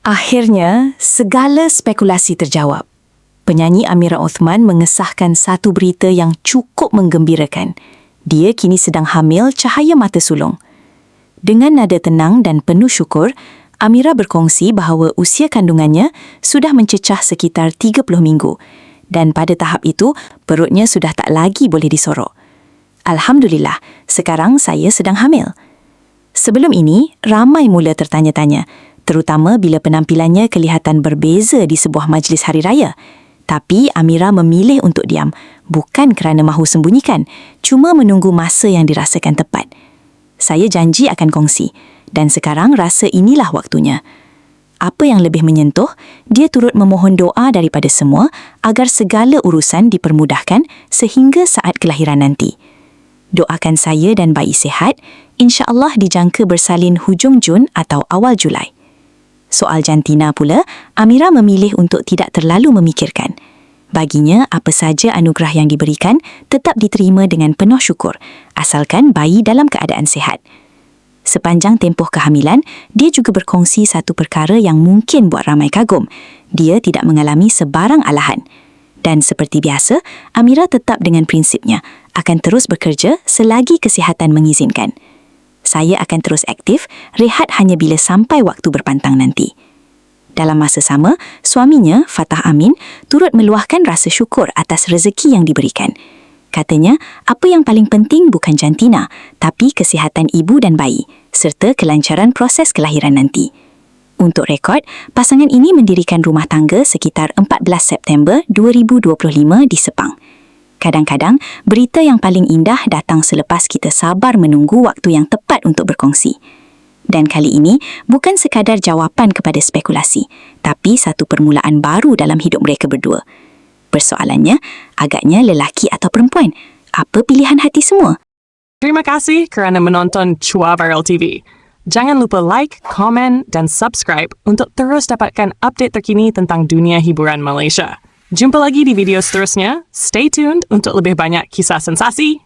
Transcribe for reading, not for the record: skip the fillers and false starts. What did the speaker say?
Akhirnya, segala spekulasi terjawab. Penyanyi Amira Othman mengesahkan satu berita yang cukup menggembirakan. Dia kini sedang hamil cahaya mata sulung. Dengan nada tenang dan penuh syukur, Amira berkongsi bahawa usia kandungannya sudah mencecah sekitar 30 minggu dan pada tahap itu, perutnya sudah tak lagi boleh disorok. Alhamdulillah, sekarang saya sedang hamil. Sebelum ini, ramai mula tertanya-tanya, terutama bila penampilannya kelihatan berbeza di sebuah majlis hari raya. Tapi Amira memilih untuk diam, bukan kerana mahu sembunyikan, cuma menunggu masa yang dirasakan tepat. Saya janji akan kongsi, dan sekarang rasa inilah waktunya. Apa yang lebih menyentuh, dia turut memohon doa daripada semua agar segala urusan dipermudahkan sehingga saat kelahiran nanti. Doakan saya dan bayi sihat, insya-Allah dijangka bersalin hujung Jun atau awal Julai. Soal jantina pula, Amira memilih untuk tidak terlalu memikirkan. Baginya, apa saja anugerah yang diberikan tetap diterima dengan penuh syukur, asalkan bayi dalam keadaan sihat. Sepanjang tempoh kehamilan, dia juga berkongsi satu perkara yang mungkin buat ramai kagum. Dia tidak mengalami sebarang alahan. Dan seperti biasa, Amira tetap dengan prinsipnya, akan terus bekerja selagi kesihatan mengizinkan. Saya akan terus aktif, rehat hanya bila sampai waktu berpantang nanti. Dalam masa sama, suaminya, Fatah Amin, turut meluahkan rasa syukur atas rezeki yang diberikan. Katanya, apa yang paling penting bukan jantina, tapi kesihatan ibu dan bayi, serta kelancaran proses kelahiran nanti. Untuk rekod, pasangan ini mendirikan rumah tangga sekitar 14 September 2025 di Sepang. Kadang-kadang, berita yang paling indah datang selepas kita sabar menunggu waktu yang tepat untuk berkongsi. Dan kali ini, bukan sekadar jawapan kepada spekulasi, tapi satu permulaan baru dalam hidup mereka berdua. Persoalannya, agaknya lelaki atau perempuan? Apa pilihan hati semua? Terima kasih kerana menonton Chua Viral TV. Jangan lupa like, komen dan subscribe untuk terus dapatkan update terkini tentang dunia hiburan Malaysia. Jumpa lagi di video seterusnya. Stay tuned untuk lebih banyak kisah sensasi.